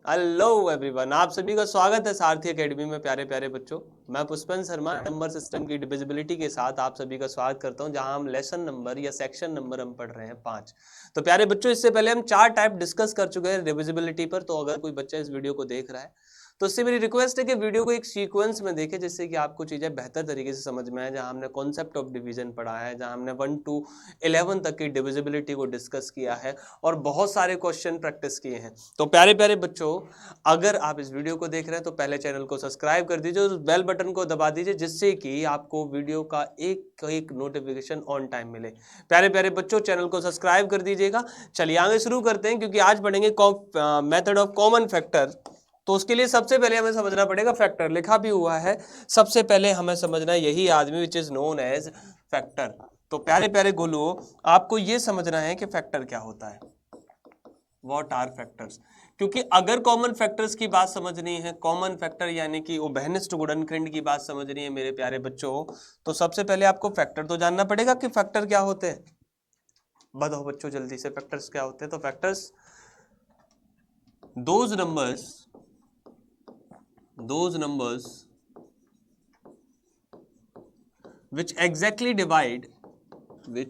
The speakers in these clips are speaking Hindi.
हेलो एवरीवन, आप सभी का स्वागत है सारथी एकेडमी में। प्यारे प्यारे बच्चों, मैं पुष्पन शर्मा नंबर सिस्टम की डिविजिबिलिटी के साथ आप सभी का स्वागत करता हूं, जहां हम लेसन नंबर या सेक्शन नंबर हम पढ़ रहे हैं 5। तो प्यारे बच्चों, इससे पहले हम 4 टाइप डिस्कस कर चुके हैं डिविजिबिलिटी पर। तो अगर कोई बच्चा इस वीडियो को देख रहा है तो उससे मेरी रिक्वेस्ट है कि वीडियो को एक सीक्वेंस में देखें, जिससे कि आपको चीज़ें बेहतर तरीके से समझ में आए। जहां हमने कॉन्सेप्ट ऑफ डिवीजन पढ़ा है, जहां हमने 1 to 11 तक की डिविजिबिलिटी को डिस्कस किया है और बहुत सारे क्वेश्चन प्रैक्टिस किए हैं। तो प्यारे प्यारे बच्चों, अगर आप इस वीडियो को देख रहे हैं तो पहले चैनल को सब्सक्राइब कर दीजिए और बेल बटन को दबा दीजिए, जिससे कि आपको वीडियो का एक एक नोटिफिकेशन ऑन टाइम मिले। प्यारे प्यारे बच्चों, चैनल को सब्सक्राइब कर दीजिएगा। चलिए आगे शुरू करते हैं, क्योंकि आज पढ़ेंगे मेथड ऑफ कॉमन फैक्टर। तो उसके लिए सबसे पहले हमें समझना पड़ेगा फैक्टर। लिखा भी हुआ है, सबसे पहले हमें समझना यही आदमी विच इज नोन एज फैक्टर। तो प्यारे प्यारे गोलू, आपको यह समझना है कि फैक्टर क्या होता है, व्हाट आर फैक्टर्स। क्योंकि अगर कॉमन फैक्टर्स की बात समझनी है, कॉमन फैक्टर यानी कि उभयनिष्ठ गुणनखंड की बात समझनी है मेरे प्यारे बच्चों, तो सबसे पहले आपको फैक्टर तो जानना पड़ेगा कि फैक्टर क्या होते हैं। बताओ बच्चों जल्दी से, फैक्टर्स क्या होते हैं। तो factors those numbers which exactly divide the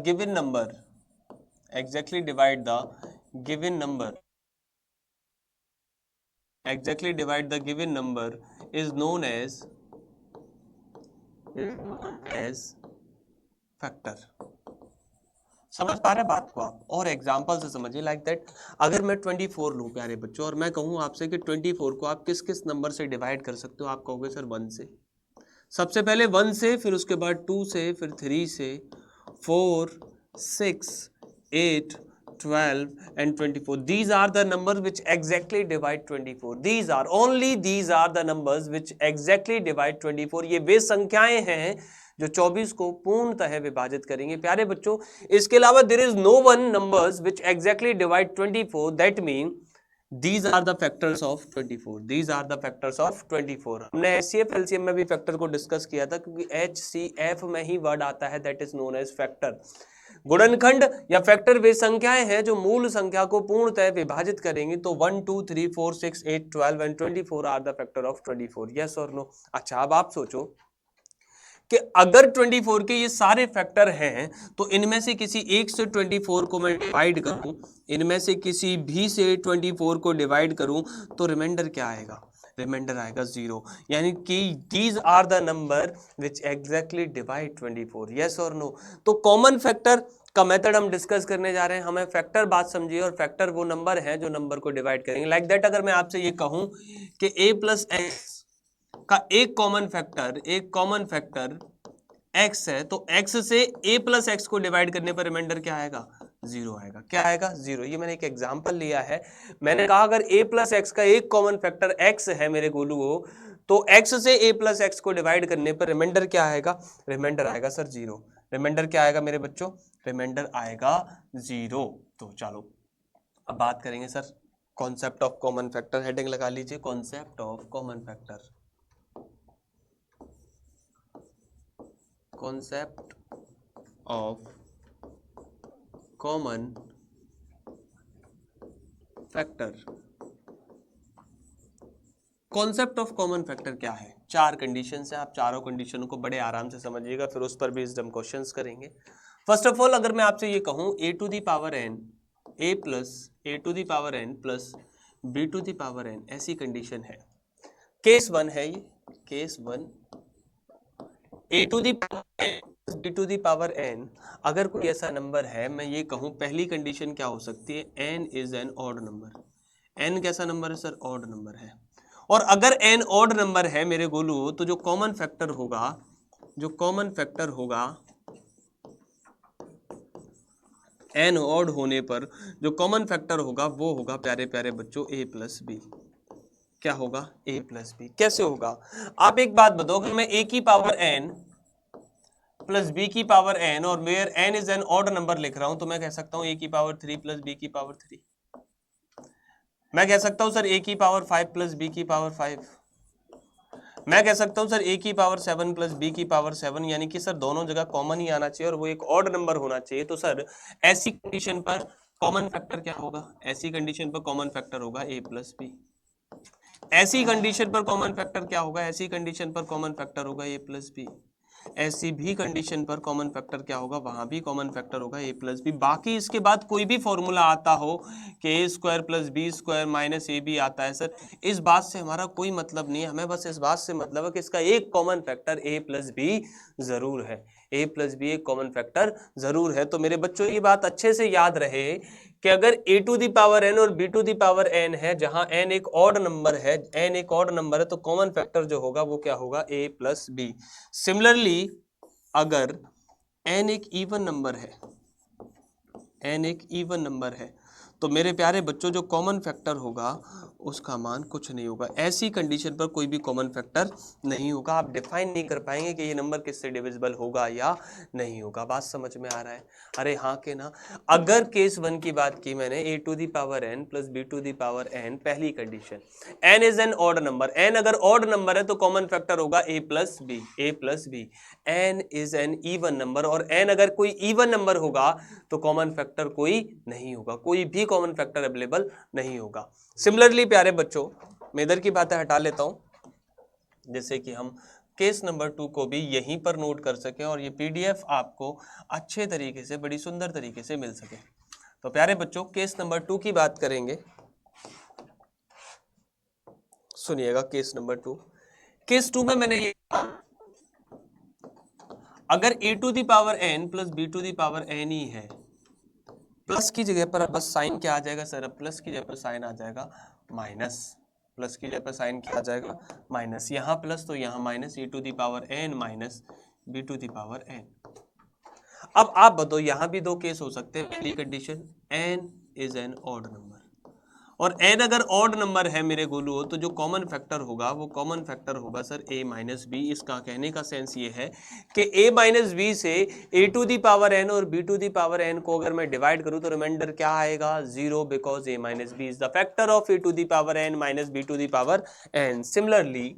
given number, exactly divide the given number is known as factor. समझ पा रहे बात को आप? और एग्जांपल से समझिए, लाइक दैट अगर मैं 24 लूं प्यारे बच्चों, और मैं कहूं आपसे कि 24 को आप किस किस नंबर से डिवाइड कर सकते हो, आप कहोगे सर 1 से। सबसे पहले 1 से, फिर उसके बाद 2 से, फिर 3 से, 4, 6, 8, 12 and 24. These are the numbers which exactly divide 24. These are the numbers which exactly divide 24. ये वे संख्याएं हैं जो 24 को पूर्णतः विभाजित करेंगे। प्यारे बच्चों, इसके अलावा there is no one numbers which exactly divide 24. That mean These are the factors of 24. These are the factors of 24. हमने HCF LCM में भी फैक्टर को डिस्कस किया था, क्योंकि HCF में ही वर्ड आता है that is known as factor. गुणनखंड या फैक्टर वे संख्याएं हैं जो मूल संख्या को पूर्णतः विभाजित करेंगी। तो 1, 2, 3, 4, 6, 8, 12 and 24 are the factor of 24। Yes और नो? अच्छा, अब आप सोचो कि अगर 24 के ये सारे फैक्टर हैं, तो इनमें से किसी एक से 24 को मैं डिवाइड करूं, इनमें से किसी भी से 24 को डिवाइड करूं, तो रिमाइंडर क्या आएगा? रिमाइंडर आएगा 0। यानी कि these are the number which exactly divide 24। Yes और नो? तो कॉमन फैक्टर का मेथड हम डिस्कस करने जा रहे हैं। हमें फैक्टर बात समझिए, और फैक्टर वो नंबर है जो नंबर को डिवाइड करेंगे। लाइक दैट अगर मैं आपसे ये कहूं कि a प्लस एक्स का एक कॉमन फैक्टर x है, तो x से a प्लस एक्स को डिवाइड करने पर रिमाइंडर क्या आएगा? 0 आएगा। क्या आएगा? 0। ये मैंने एक एग्जांपल लिया है। मैंने कहा अगर a प्लस एक्स का एक कॉमन फैक्टर x है मेरे गोलू को, तो x से a प्लस एक्स को डिवाइड करने पर रिमाइंडर क्या आएगा? रिमाइंडर आएगा सर 0। रिमाइंडर क्या आएगा मेरे बच्चों? रिमाइंडर आएगा 0। तो चलो अब बात करेंगे sir concept of common factor. Heading लगा लीजिए, concept of common factor. Concept of common factor. Concept of common factor क्या है? 4 कंडीशन है, आप चारों कंडीशनों को बड़े आराम से समझिएगा, फिर उस पर भी हम क्वेश्चंस करेंगे। फर्स्ट ऑफ ऑल, अगर मैं आपसे ये कहूं a to the power n plus b to the power n, ऐसी कंडीशन है। केस 1 है ये, case 1, a to the b to the power n। अगर कोई ऐसा नंबर है, मैं ये कहूं पहली कंडीशन क्या हो सकती है? n is an odd number. n कैसा नंबर है सर? ऑड नंबर है। और अगर n ऑड नंबर है मेरे गोलू, तो जो कॉमन फैक्टर होगा n ऑड होने पर जो कॉमन फैक्टर होगा वो होगा प्यारे प्यारे बच्चों a प्लस बी। क्या होगा? a plus B. कैसे होगा? आप एक बात बताओ, अगर मैं a की पावर n प्लस b की पावर n और where n is an odd number लिख रहा हूं, तो मैं कह सकता हूं a की पावर 3 प्लस b की पावर 3। मैं कह सकता हूं सर a की पावर 5 प्लस b की पावर 5। मैं कह सकता हूं सर a की पावर 7 प्लस b की पावर 7, यानी कि सर दोनों जगह कॉमन ही आना चाहिए और वो एक ऑड नंबर होना चाहिए। तो सर ऐसी कंडीशन पर कॉमन फैक्टर क्या होगा? ऐसी कंडीशन पर कॉमन फैक्टर होगा a प्लस बी। ऐसी कंडीशन पर कॉमन फैक्टर क्या होगा? ऐसी कंडीशन पर कॉमन फैक्टर होगा a प्लस बी। ऐसी भी कंडीशन पर कॉमन फैक्टर क्या होगा? वहां भी कॉमन फैक्टर होगा a प्लस बी। बाकी इसके बाद कोई भी फॉर्मूला आता हो कि a square plus B square minus A B आता है, सर इस बात से हमारा कोई मतलब नहीं है। हमें बस इस बात से मतलब है कि इसका एक common factor a plus B जरूर है। a प्लस बी एक कॉमन फैक्टर जरूर है। तो मेरे बच्चों ये बात अच्छे से याद रहे कि अगर a to the power n और b to the power n है, जहां n एक ऑड नंबर है, n एक ऑड नंबर है, तो कॉमन फैक्टर जो होगा वो क्या होगा? a plus B. सिमिलरली अगर n एक इवन नंबर है, n एक इवन नंबर है, तो मेरे प्यारे बच्चों जो कॉमन फैक्टर होगा उसका मान कुछ नहीं होगा। ऐसी कंडीशन पर कोई भी कॉमन फैक्टर नहीं होगा। आप डिफाइन नहीं कर पाएंगे कि ये नंबर किससे डिविजिबल होगा या नहीं होगा। बात समझ में आ रहा है? अरे हाँ के ना। अगर केस 1 की बात की मैंने, a to the power n plus b to the power n, पहली condition n is an odd number. n अगर ऑड नंबर है तो कॉमन फैक्टर होगा a plus B. a plus B. n is an even number, और n अगर कोई इवन नंबर होगा तो कॉमन फैक्टर कोई नहीं होगा, कोई भी कॉमन फैक्टर अवेलेबल नहीं होगा। सिमिलरली प्यारे बच्चों, मैं इधर की बातें हटा लेता हूं, जैसे कि हम केस नंबर 2 को भी यहीं पर नोट कर सकें और ये पीडीएफ आपको अच्छे तरीके से, बड़ी सुंदर तरीके से मिल सके। तो प्यारे बच्चों केस नंबर 2 की बात करेंगे। सुनिएगा केस नंबर 2। केस 2 में मैंने ये, अगर a to the power n plus b to the power n ही है, प्लस की जगह पर बस साइन क्या आ जाएगा सर? प्लस की जगह पर साइन आ जाएगा माइनस। प्लस की जगह पर साइन क्या आ जाएगा? माइनस। यहाँ प्लस तो यहाँ minus, e to the power n minus b to the power n। अब आप बताओ, यहाँ भी दो केस हो सकते हैं। पहली condition n is an odd number, और n अगर ऑड नंबर है मेरे गोलू, तो जो कॉमन फैक्टर होगा वो कॉमन फैक्टर होगा सर a माइनस बी। इसका कहने का सेंस ये है कि a माइनस बी से a to the power n और b to the power n को अगर मैं डिवाइड करूं तो रिमाइंडर क्या आएगा? 0, because a minus B is the factor of a to the power n minus b to the power n। Similarly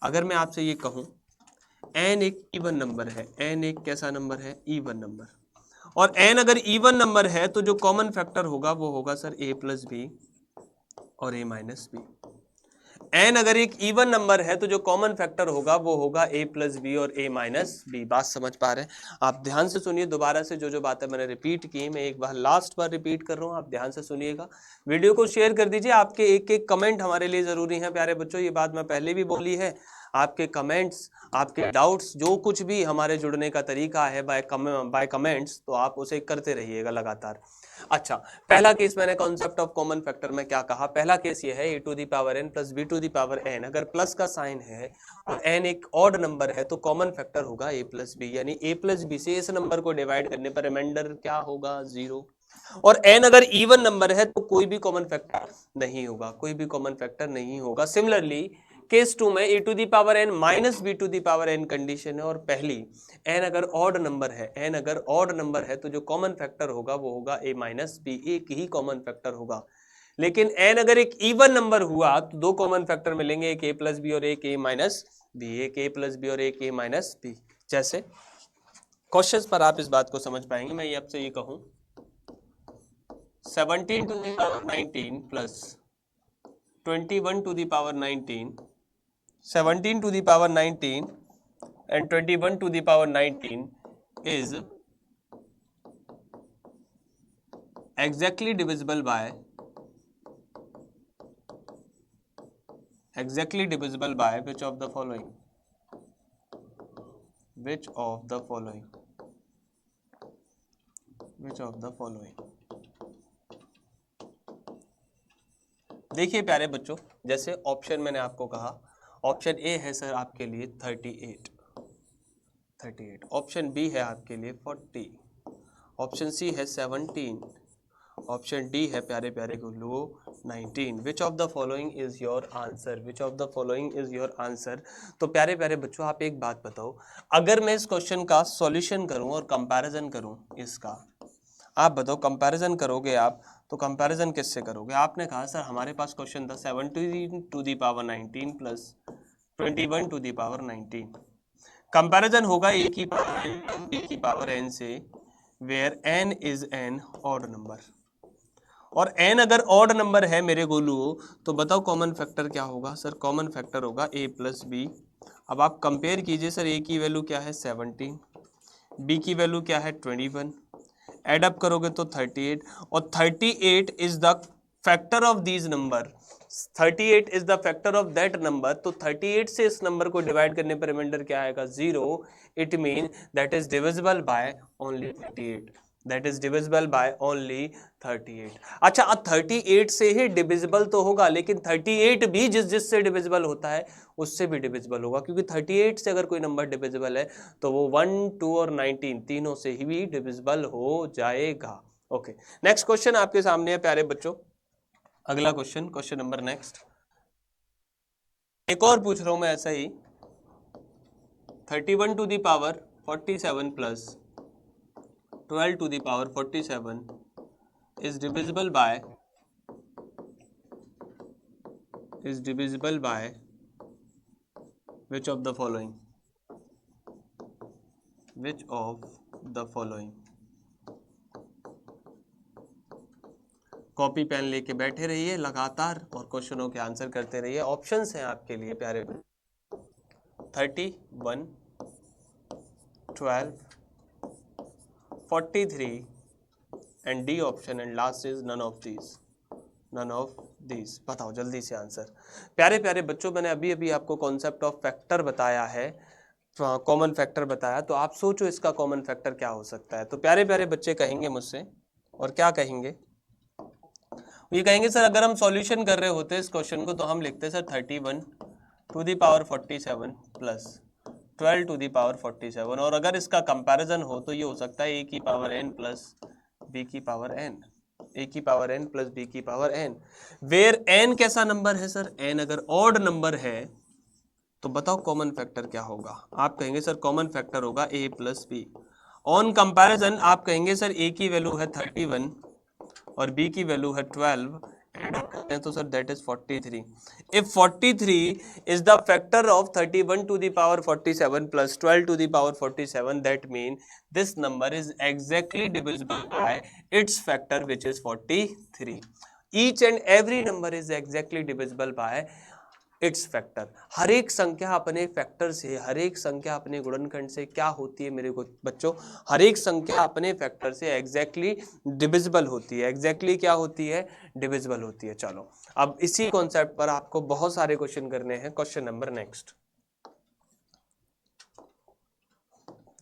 अगर मैं आपसे ये कहूं n एक इवन नंबर है, n एक कैसा नंबर है? इवन नंबर, और n अगर इवन नंबर है तो जो कॉमन फैक्टर होगा वो होगा सर a प्लस बी और a माइनस बी। n अगर एक इवन नंबर है तो जो कॉमन फैक्टर होगा वो होगा a प्लस बी और a माइनस बी। बात समझ पा रहे हैं? आप ध्यान से सुनिए, दोबारा से जो जो बातें मैंने रिपीट की, मैं एक बार लास्ट बार रिपीट कर रहा हूं, आप ध्यान से सुनिएगा। वीडियो को शेयर कर दीजिए। आपके एक एक कमेंट हमारे लिए जरूरी है प्यारे बच्चों, ये बात मैं पहले भी बोली है। आपके कमेंट्स, आपके डाउट्स, जो कुछ भी हमारे जुड़ने का तरीका है बाय कमेंट्स, तो आप उसे करते रहिएगा लगातार। अच्छा, पहला केस मैंने कॉन्सेप्ट ऑफ कॉमन फैक्टर में क्या कहा? पहला केस ये है a to the power n plus b to the power n, अगर प्लस का साइन है और n एक ऑड नंबर है तो कॉमन फैक्टर होगा a प्लस बी, यानी a प्लस बी से इस नंबर को डिवाइड करने पर रिमाइंडर क्या होगा? 0। और n अगर इवन नंबर है तो कोई भी कॉमन फैक्टर नहीं होगा, कोई भी कॉमन फैक्टर नहीं होगा। सिमिलरली केस 2 में a to the power n minus b to the power n condition है, और पहली n अगर ऑड नंबर है, n अगर ऑड नंबर है तो जो कॉमन फैक्टर होगा वो होगा a माइनस बी, एक ही कॉमन फैक्टर होगा। लेकिन n अगर एक इवन नंबर हुआ तो दो कॉमन फैक्टर मिलेंगे, एक a प्लस बी और एक a माइनस बी, एक a प्लस बी और एक a माइनस बी। जैसे क्वेश्चंस पर आप इस बात को समझ पाएंगे। मैं ये आपसे ये कहूं 17 to the power 19 plus 21 to the power 19, 17 to the power 19 and 21 to the power 19 is exactly divisible by which of the following? Which of the following? Which of the following? देखिए प्यारे बच्चों, जैसे ऑप्शन मैंने आपको कहा, ऑप्शन ए है सर आपके लिए 38, ऑप्शन बी है आपके लिए 40, ऑप्शन सी है 17, ऑप्शन डी है प्यारे प्यारे गुल्लू 19। Which of the following is your answer? Which of the following is your answer? तो प्यारे प्यारे बच्चों आप एक बात बताओ, अगर मैं इस क्वेश्चन का सॉल्यूशन करूं और कंपैरिजन करूं इसका, आप बताओ कंपैरिजन करोगे आप, तो कंपैरिजन किससे करोगे? आपने कहा सर हमारे पास क्वेश्चन था 17 to the power 19 plus 21 to the power 19। Comparison होगा a की पावर n b की पावर n से, where n is an odd number, और n अगर ऑड नंबर है मेरे गोलू, तो बताओ कॉमन फैक्टर क्या होगा सर? कॉमन फैक्टर होगा a प्लस बी। अब आप कंपेयर कीजिए सर, a की वैल्यू क्या है 17, b की वैल्यू क्या है 21, एड अप करोगे तो 38, और 38 is the factor of these number, 38 is the factor of that number. तो 38 से इस नंबर को डिवाइड करने पर रिमाइंडर क्या आएगा? 0। It mean that is divisible by only 38, that is divisible by only 38। अच्छा, अब 38 से ही डिविजिबल तो होगा, लेकिन 38 भी जिस से डिविजिबल होता है उससे भी डिविजिबल होगा, क्योंकि 38 से अगर कोई नंबर डिविजिबल है तो वो 1, 2 और 19 तीनों से ही भी डिविजिबल हो जाएगा। ओके, नेक्स्ट क्वेश्चन आपके सामने है प्यारे बच्चों। अगला क्वेश्चन, क्वेश्चन नंबर नेक्स्ट, एक और पूछ रहा हूं मैं ऐसा ही। 31 to the power 47 plus 12 to the power 47 is divisible by which of the following? Which of the following? Copy pen लेके बैठे रहिए लगातार और क्वेश्चनों के आंसर करते रहिए। ऑप्शंस हैं आपके लिए प्यारे, 31, 12, 43 and D option, and last is none of these, none of these. बताओ जल्दी से आंसर। प्यारे प्यारे बच्चों, मैंने अभी अभी आपको कॉन्सेप्ट ऑफ फैक्टर बताया है, कॉमन फैक्टर बताया, तो आप सोचो इसका कॉमन फैक्टर क्या हो सकता है। तो प्यारे प्यारे बच्चे कहेंगे मुझसे, और क्या कहेंगे? ये कहेंगे सर अगर हम सॉल्यूशन कर रहे होते इस क्वेश्चन को तो हम लिखते sir 31 to the power 47 plus 12 to the power 47, और अगर इसका कंपैरिजन हो तो ये हो सकता है a की पावर n प्लस b की पावर n, a की पावर n प्लस b की पावर n, वेयर n कैसा नंबर है सर? n अगर ऑड नंबर है तो बताओ कॉमन फैक्टर क्या होगा? आप कहेंगे सर कॉमन फैक्टर होगा a plus B. On comparison आप कहेंगे सर a की वैल्यू है 31 और b की वैल्यू है 12, तो sir that is 43। If 43 is the factor of 31 to the power 47 plus 12 to the power 47, that mean this number is exactly divisible by its factor which is 43। Each and every number is exactly divisible by its factor. हर एक संख्या अपने फैक्टर से, हर एक संख्या अपने गुणनखंड से क्या होती है मेरे को बच्चों? हर एक संख्या अपने फैक्टर से एग्जैक्टली डिविजिबल होती है। एग्जैक्टली क्या होती है? डिविजिबल होती है। चलो अब इसी कॉन्सेप्ट पर आपको बहुत सारे क्वेश्चन करने हैं। क्वेश्चन नंबर नेक्स्ट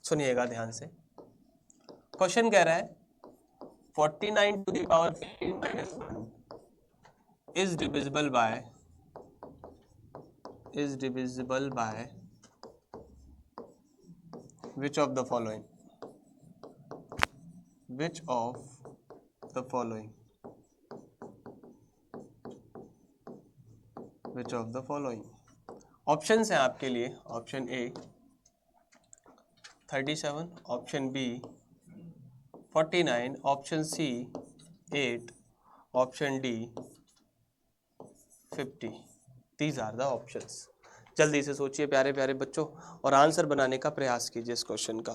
सुनिएगा ध्यान से। क्वेश्चन कह रहा है 49 to the power 15 minus 1 is divisible by which of the following? Which of the following? Which of the following? Options हैं आपके लिए। Option A 37, option B 49, option C 8, option D 50। These are the options. जल्दी से सोचिए प्यारे प्यारे बच्चों और आंसर बनाने का प्रयास कीजिए इस क्वेश्चन का।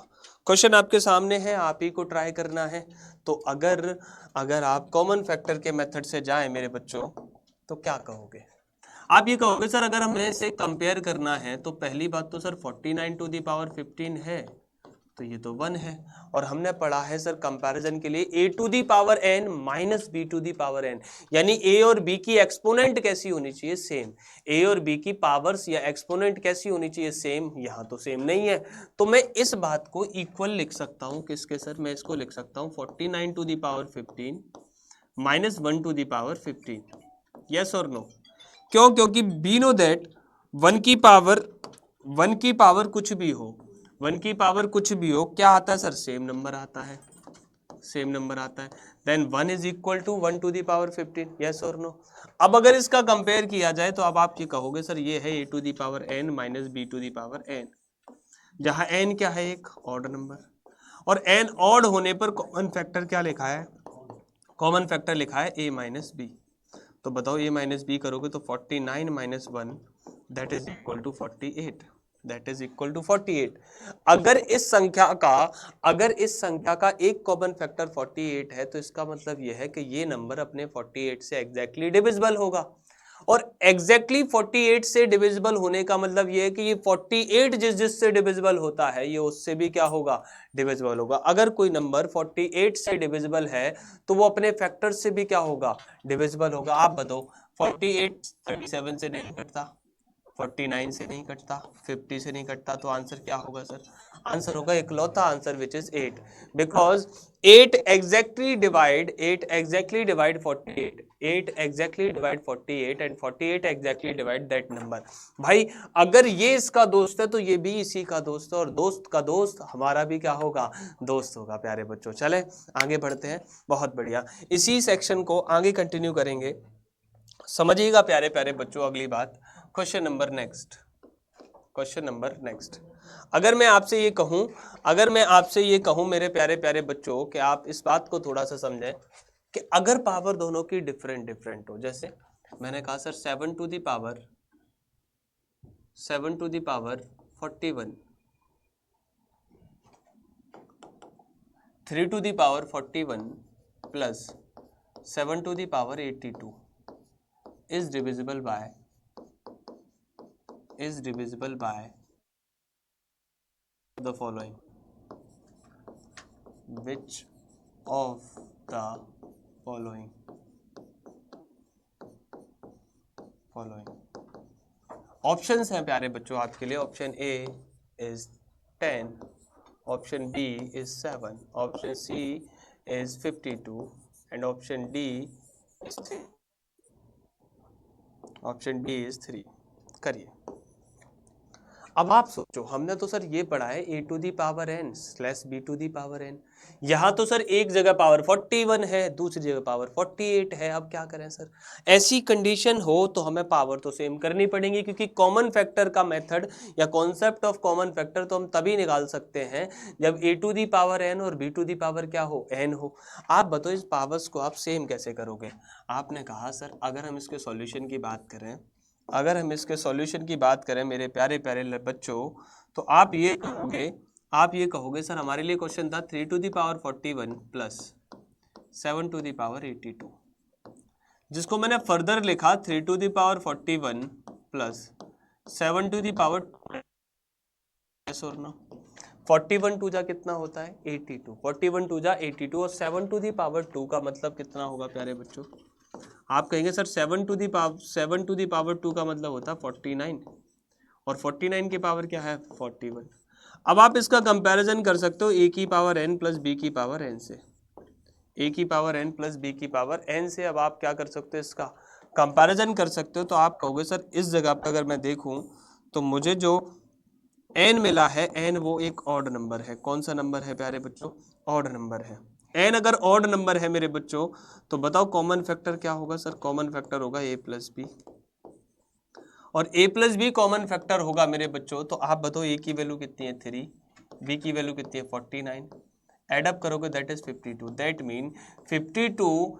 क्वेश्चन आपके सामने है, आप ही को ट्राई करना है। तो अगर आप कॉमन फैक्टर के मेथड से जाएं मेरे बच्चों तो क्या कहोगे? आप ये कहोगे सर अगर हमें इसे कंपेयर करना है तो पहली बात तो सर 49 टू द पावर 15 है तो ये तो 1 है, और हमने पढ़ा है सर कंपैरिजन के लिए a to the power n minus b to the power n, यानी a और b की एक्सपोनेंट कैसी होनी चाहिए? सेम। a और b की पावर्स या एक्सपोनेंट कैसी होनी चाहिए? सेम। यहाँ तो सेम नहीं है, तो मैं इस बात को इक्वल लिख सकता हूँ। किसके सर? मैं इसको लिख सकता हूँ 49 to the power 15 minus 1 to the power 15। Yes और नो? क्यों? क्योंकि बी नो दैट 1 की पावर कुछ भी हो, 1 की पावर कुछ भी हो, क्या आता है सर? सेम नंबर आता है, सेम नंबर आता है। Then 1 is equal to 1 to the power 15। Yes और नो? अब अगर इसका कंपेयर किया जाए तो अब आप ये कहोगे सर ये है a to the power n minus b to the power n, जहां n क्या है? एक ऑड नंबर, और n ऑड होने पर कॉमन फैक्टर क्या लिखा है? कॉमन फैक्टर लिखा है a माइनस b। तो बताओ a माइनस बी करोगे तो 49 minus 1 that is equal to 48, that is equal to 48। अगर इस संख्या का एक कॉमन फैक्टर 48 है तो इसका मतलब यह है कि ये नंबर अपने 48 से एग्जैक्टली डिविजिबल होगा। और एग्जैक्टली 48 से डिविजिबल होने का मतलब यह है कि ये 48 जिससे डिविजिबल होता है ये उससे भी क्या होगा, डिविजिबल होगा। अगर कोई नंबर 48 से डिविजिबल है तो वो अपने फैक्टर से भी क्या होगा, डिविजिबल होगा। आप बताओ 48 37 से नहीं कटता, 49 से नहीं कटता, 50 से नहीं कटता, तो आंसर क्या होगा सर, आंसर होगा इकलौता answer which is 8, because 8 exactly divide 48, 8 exactly divide 48 and 48 exactly divide that number. भाई अगर ये इसका दोस्त है तो ये भी इसी का दोस्त है, और दोस्त का दोस्त हमारा भी क्या होगा, दोस्त होगा। प्यारे बच्चों चले आगे बढ़ते हैं, बहुत बढ़िया। इसी सेक्शन को आगे कंटिन्यू करेंगे, समझिएगा प्यारे प्यारे बच्चों। अगली बात, question number next, question number next. अगर मैं आपसे ये कहूं मेरे प्यारे प्यारे बच्चों कि आप इस बात को थोड़ा सा समझें कि अगर पावर दोनों की डिफरेंट डिफरेंट हो, जैसे मैंने कहा sir 7 to the power 41, 3 to the power 41 plus 7 to the power 82 is divisible by the following, which of the following options हैं प्यारे बच्चों आपके लिए। Option A is 10, option B is 7, option C is 52 and option D is 3, option D is 3। करिए। अब आप सोचो, हमने तो सर ये पढ़ा है a to the power n slash b to the power n, यहाँ तो सर एक जगह पावर 41 है, दूसरी जगह पावर 48 है। अब क्या करें सर, ऐसी कंडीशन हो तो हमें पावर तो सेम करनी पड़ेगी, क्योंकि कॉमन फैक्टर का मेथड या कॉन्सेप्ट ऑफ कॉमन फैक्टर तो हम तभी निकाल सकते हैं जब a to the power n और b टू दी पावर क्या हो, n हो। आप बताओ इस पावर्स को आप सेम कैसे करोगे। आपने कहा सर अगर हम इसके सॉल्यूशन की बात करें, मेरे प्यारे प्यारे बच्चों, तो आप ये कहोगे सर हमारे लिए क्वेश्चन था 3 to the power 41 plus 7 to the power 82, जिसको मैंने फर्दर लिखा 3 to the power 41 plus 7 to the power 41 two जा कितना होता है 82, 41 टू जा 82 और 7 टू द पावर 2 का मतलब कितना होगा प्यारे बच्चों। आप कहेंगे सर 7 टू दी पावर 2 का मतलब होता है 49 और 49 की पावर क्या है 41। अब आप इसका कंपैरिजन कर सकते हो a की पावर n प्लस b की पावर n से, a की पावर n प्लस b की पावर n से। अब आप क्या कर सकते हो, इसका कंपैरिजन कर सकते हो। तो आप कहोगे सर इस जगह पर अगर मैं देखूं तो मुझे जो n मिला है, n वो एक ऑड नंबर है। कौन सा नंबर है प्यारे बच्चों, ऑड नंबर है। n अगर ऑड नंबर है मेरे बच्चों तो बताओ कॉमन फैक्टर क्या होगा सर, कॉमन फैक्टर होगा a प्लस बी, और a plus B common factor होगा मेरे बच्चों। तो आप बताओ a की वैल्यू कितनी है 3, b की वैल्यू कितनी है 49, एड अप करोगे that is 52, that mean 52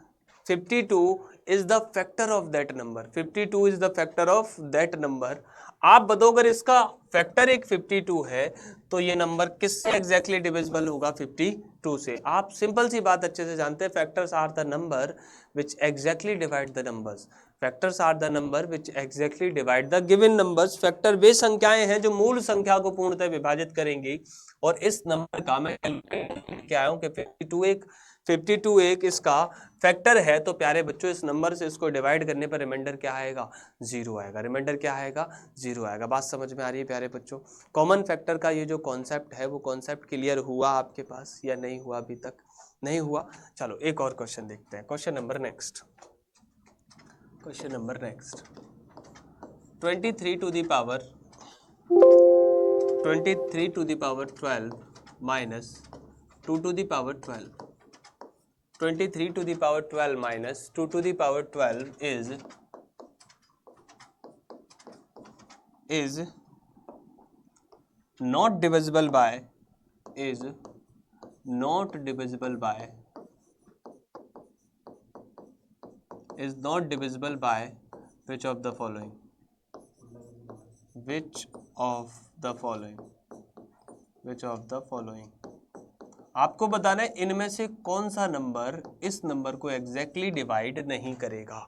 is the factor of that number, 52 is the factor of that number. आप बताओ अगर इसका फैक्टर एक 52 है तो ये नंबर किससे एग्जैक्टली डिविजिबल होगा, 52 से। आप सिंपल सी बात अच्छे से जानते हैं, factors are the number which exactly divide the numbers, factors are the number which exactly divide the given numbers. Factor वे संख्याएं हैं जो मूल संख्या को पूर्णतः विभाजित करेंगी, और इस नंबर का मैं क्या आया हूं कि 52 एक इसका फैक्टर है। तो प्यारे बच्चों इस नंबर से इसको डिवाइड करने पर रिमाइंडर क्या आएगा, 0 आएगा। रिमाइंडर क्या आएगा, 0 आएगा। बात समझ में आ रही है प्यारे बच्चों। कॉमन फैक्टर का ये जो कॉन्सेप्ट है वो कॉन्सेप्ट क्लियर हुआ आपके पास या नहीं हुआ, अभी तक नहीं हुआ। चलो एक और क्वेश्चन देखते हैं, question number next 23 to the power 12 minus 2 to the power 12, 23 to the power 12 minus 2 to the power 12 is not divisible by which of the following, which of the following, आपको बताना है इनमें से कौन सा नंबर इस नंबर को एग्जैक्टली डिवाइड नहीं करेगा।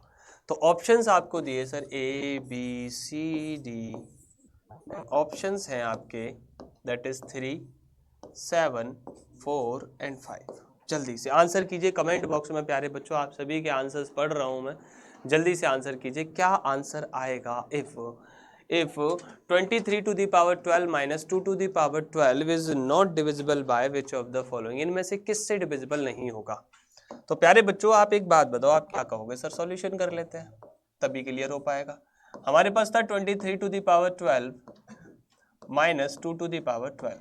तो ऑप्शंस आपको दिए sir A B C D, options हैं आपके दैट इज 3, 7, 4 एंड 5। जल्दी से आंसर कीजिए कमेंट बॉक्स में प्यारे बच्चों, आप सभी के आंसर्स पढ़ रहा हूं मैं, जल्दी से आंसर कीजिए क्या आंसर आएगा। if 23 to the power 12 minus 2 to the power 12 is not divisible by which of the following, इनमें से किससे डिविजिबल नहीं होगा। तो प्यारे बच्चों आप एक बात बताओ, आप क्या कहोगे सर? सॉल्यूशन कर लेते हैं तभी क्लियर हो पाएगा। हमारे पास था 23 to the power 12 minus 2 to the power 12।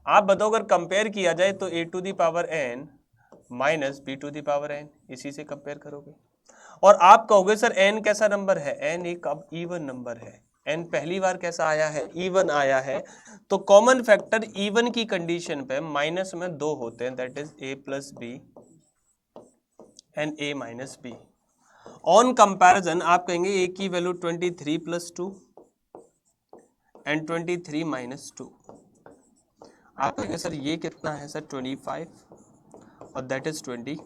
आप बताओ अगर कंपेयर किया जाए तो a to the power n minus b to the power n, इसी से कंपेयर करोगे। और आप कहोगे सर n कैसा नंबर है? n एक अब इवन नंबर है, n पहली बार कैसा आया है? इवन आया है। तो कॉमन फैक्टर इवन की कंडीशन पे माइनस में 2 होते हैं, that is a plus B and a minus B. On comparison आप कहेंगे a की वैल्यू 23 प्लस 2 एंड 23 माइनस 2। आप कहेंगे सर ये कितना है सर? 25 और that is 21।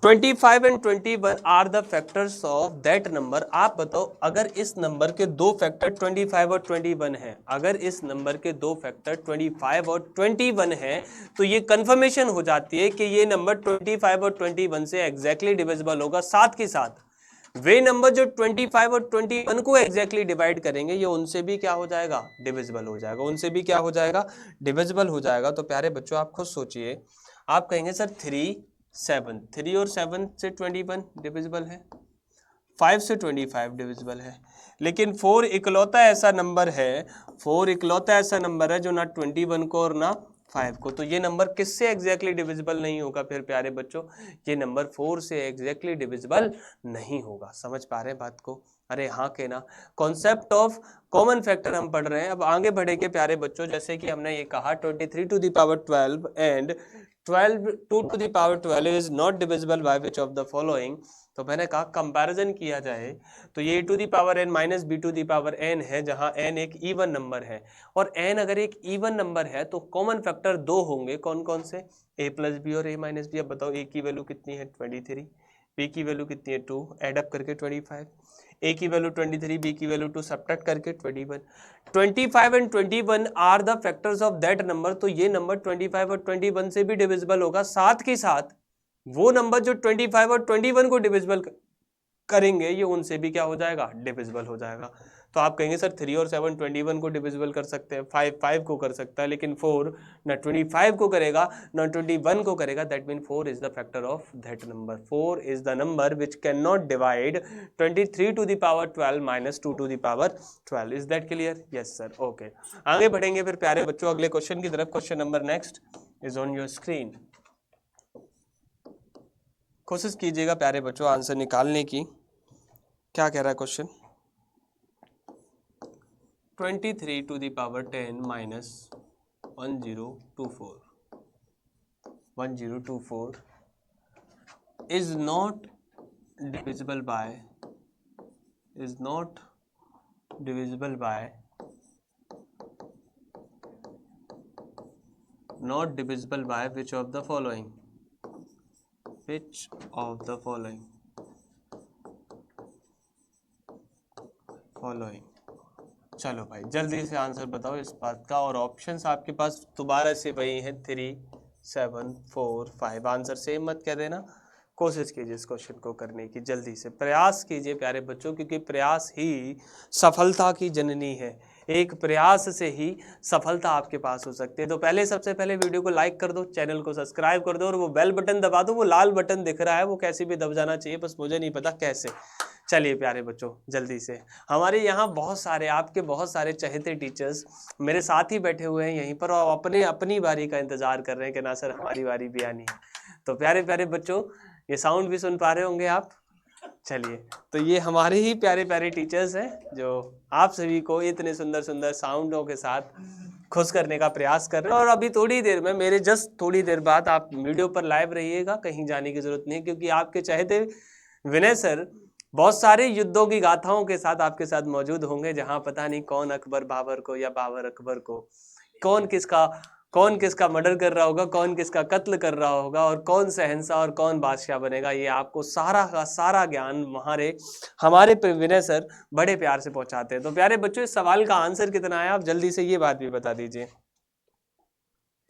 25 and 21 are the factors of that number. आप बताओ अगर इस नंबर के दो फैक्टर 25 और 21 है, अगर इस नंबर के दो फैक्टर 25 और 21 है तो ये कंफर्मेशन हो जाती है कि ये नंबर 25 और 21 से एग्जैक्टली डिविजिबल होगा। साथ के साथ वे नंबर जो 25 और 21 को एग्जैक्टली डिवाइड करेंगे ये उनसे भी क्या हो जाएगा? डिविजिबल हो जाएगा, उनसे भी क्या हो जाएगा? डिविजिबल हो जाएगा। तो प्यारे बच्चों आप खुद सोचिए, आप कहेंगे सर 3 और 7 से 21 डिविजिबल है, 5 से 25 डिविजिबल है, लेकिन 4 इकलौता ऐसा नंबर है, 4 इकलौता ऐसा नंबर है जो ना 21 को और ना 5 को। तो ये नंबर किससे एग्जैक्टली डिविजिबल नहीं होगा फिर प्यारे बच्चों? ये नंबर 4 से एग्जैक्टली डिविजिबल नहीं होगा। समझ पा रहे हैं बात को? अरे हाँ के ना। कॉन्सेप्ट ऑफ कॉमन फैक्टर हम पढ़ रहे हैं। अब आगे बढ़ेंगे प्यारे बच्चों, जैसे कि हमने ये कहा 23 to the power 12 and 2 to the power 12 is not divisible by which of the following। तो मैंने कहा कंपैरिजन किया जाए तो ये a to the power n minus b to the power n है, जहां n एक इवन नंबर है, और n अगर एक इवन नंबर है तो कॉमन फैक्टर 2 होंगे। कौन कौन से? a प्लस बी और a माइनस बी। अब बताओ a की वैल्यू कितनी है? 23, b की वैल्यू कितनी है? 2, एडअप करके 25, a की वैल्यू 23, b की वैल्यू 2, सब्ट्रैक्ट करके 21। 25 and 21 are the factors of that number. तो ये नंबर 25 और 21 से भी डिविजिबल होगा। साथ के साथ वो नंबर जो 25 और 21 को डिविजिबल करेंगे ये उनसे भी क्या हो जाएगा? डिविजिबल हो जाएगा। तो आप कहेंगे सर 3 और 7 21 को डिविजिबल कर सकते हैं, 5 को कर सकता है, लेकिन 4 ना 25 को करेगा ना 21 को करेगा। That mean 4 is the factor of that number. 4 is the number which can not divide 23 to the power 12 minus 2 to the power 12। Is that clear? Yes sir. Okay, आगे बढ़ेंगे फिर प्यारे बच्चों अगले क्वेश्चन की तरफ। Question number next is on your screen. कोशिश कीजिएगा प्यारे बच्चों आंसर निकालने की। क्या कह रहा है question? 23 to the power 10 minus 1024 is not divisible by which of the following? चलो भाई जल्दी से आंसर बताओ इस बात का। और ऑप्शंस आपके पास दोबारा से वही हैं 3, 7, 4, 5। आंसर सेम मत कह देना, कोशिश कीजिए इस क्वेश्चन को करने की, जल्दी से प्रयास कीजिए प्यारे बच्चों, क्योंकि प्रयास ही सफलता की जननी है। एक प्रयास से ही सफलता आपके पास हो सकती है। तो पहले सबसे पहले वीडियो को लाइक कर दो, चैनल को सब्सक्राइब कर दो और वो बेल बटन दबा दो। वो लाल बटन दिख रहा है वो कैसे भी दब जाना चाहिए, बस मुझे नहीं पता कैसे। चलिए प्यारे बच्चों जल्दी से, हमारे यहाँ बहुत सारे आपके बहुत सारे चहेते टीचर्स मेरे साथ ही बैठे हुए हैं यहीं पर और अपनी बारी का इंतजार कर रहे हैं कि ना सर हमारी बारी भी आनी है। तो प्यारे प्यारे बच्चों ये साउंड भी सुन पा रहे होंगे आप। चलिए, तो ये हमारे ही प्यारे प्यारे टीचर्स हैं जो आप सभी को इतने सुंदर सुंदर साउंडों के साथ खुश करने का प्रयास कर रहे हैं। और अभी थोड़ी देर में मेरे जस्ट थोड़ी देर बाद आप वीडियो पर लाइव रहिएगा, कहीं जाने की जरूरत नहीं, क्योंकि आपके चाहते विनय सर बहुत सारे युद्धों की गाथाओं के साथ आपके साथ मौजूद होंगे, जहां पता नहीं कौन अकबर बाबर को या बाबर अकबर को, कौन किसका मर्डर कर रहा होगा, कौन किसका कत्ल कर रहा होगा, और कौन शहंशाह और कौन बादशाह बनेगा, ये आपको सारा का सारा ज्ञान हमारे विनय सर बड़े प्यार से पहुंचाते हैं। तो प्यारे बच्चों, इस सवाल का आंसर कितना है, आप जल्दी से ये बात भी बता दीजिए।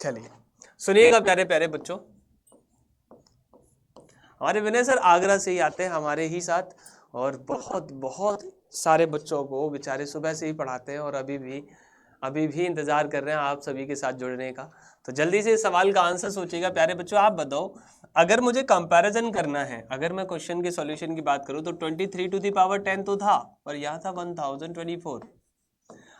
चलिए सुनिएगा प्यारे प्यारे बच्चों, हमारे विनय सर आगरा से ही आते हैं हमारे ही साथ, और बहुत बहुत सारे बच्चों को बेचारे सुबह से ही पढ़ाते हैं, और अभी भी इंतजार कर रहे हैं आप सभी के साथ जुड़ने का। तो जल्दी से इस सवाल का आंसर सोचिएगा प्यारे बच्चों। आप बताओ, अगर मुझे कंपैरिजन करना है, अगर मैं क्वेश्चन के सॉल्यूशन की बात करूं तो 23 टू द पावर 10 तो था, पर यहाँ था 1024।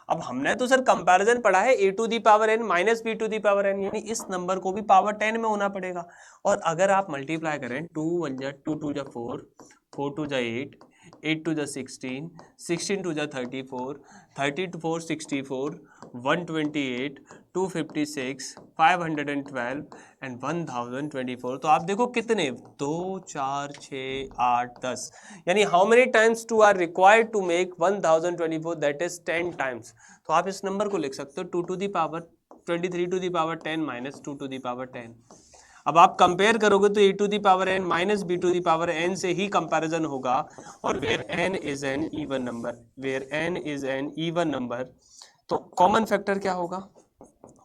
अब हमने तो सर कंपैरिजन पढ़ा है a to the power n minus b to the power n, यानी इस नंबर को भी पावर 10 में होना पड़ेगा। और अगर आप मल्टीप्लाई करें 2 1 जा 2 2 जा 4 4 2 जा 8 8 2 जा 16 16 2 जा 34 34 64 128 256 512 एंड 1024। तो आप देखो कितने, 2 4 6 8 10, यानी how many times 2 are required to make 1024, that is 10 times. तो आप इस नंबर को लिख सकते हो 2 to the power 23 to the power 10 minus 2 to the power 10। अब आप कंपेयर करोगे तो a to the power n minus b to the power n से ही कंपैरिजन होगा, और where n is an even number, where n is an even number, तो कॉमन फैक्टर क्या होगा,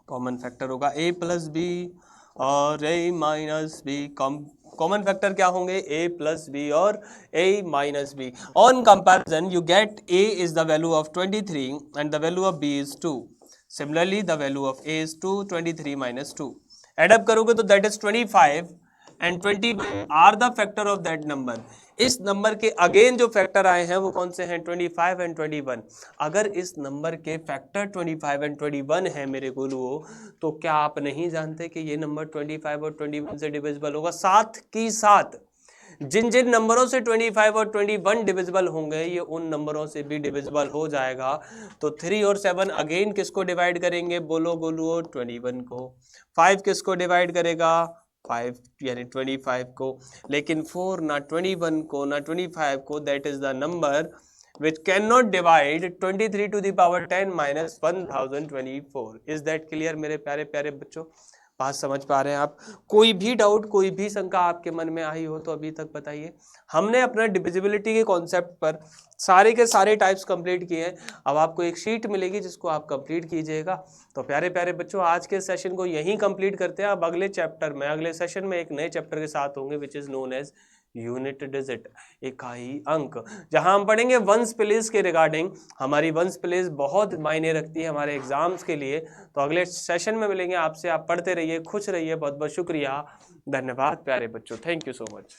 कॉमन फैक्टर होगा a प्लस बी और a minus b. Common factor क्या होंगे, a प्लस बी और a minus B. On comparison you get a is the value of 23 and the value of b is 2। Similarly the value of a is 2, 23 minus 2, add up करोगे तो that is 25 and 20 are the factor of that number. इस नंबर के अगेन जो फैक्टर आए हैं वो कौन से हैं, 25 एंड 21। अगर इस नंबर के फैक्टर 25 एंड 21 है मेरे गुरुओं, तो क्या आप नहीं जानते कि ये नंबर 25 और 21 से डिविजिबल होगा। साथ ही साथ जिन जिन नंबरों से 25 और 21 डिविजिबल होंगे, ये उन नंबरों से भी डिविजिबल हो जाएगा। तो 3 और 7 अगेन किसको डिवाइड करेंगे, बोलो बोलो, 21 को। 5 किसको डिवाइड करेगा, 5 यानी 25 को। लेकिन 4 ना 21 को ना 25 को, that is the number which cannot divide 23 to the power 10 minus 1024। is that clear मेरे प्यारे प्यारे बच्चों, बात समझ पा रहे हैं आप। कोई भी डाउट, कोई भी शंका आपके मन में आई हो तो अभी तक बताइए। हमने अपना डिविजिबिलिटी के कॉन्सेप्ट पर सारे के सारे टाइप्स कंप्लीट किए हैं। अब आपको एक शीट मिलेगी जिसको आप कंप्लीट कीजिएगा। तो प्यारे प्यारे बच्चों, आज के सेशन को यहीं कंप्लीट करते हैं। अब अगले चैप्टर में, अगले सेशन में एक नए चैप्टर के साथ होंगे, which is known as unit digit, इकाई अंक, जहां हम पढ़ेंगे वंस प्लेस के रिगार्डिंग। हमारी वंस प्लेस बहुत मायने रखती है हमारे एग्जाम्स के लिए। तो अगले सेशन में मिलेंगे आपसे। आप पढ़ते रहिए, खुश रहिए। बहुत बहुत शुक्रिया, धन्यवाद प्यारे बच्चों, थैंक यू सो मच।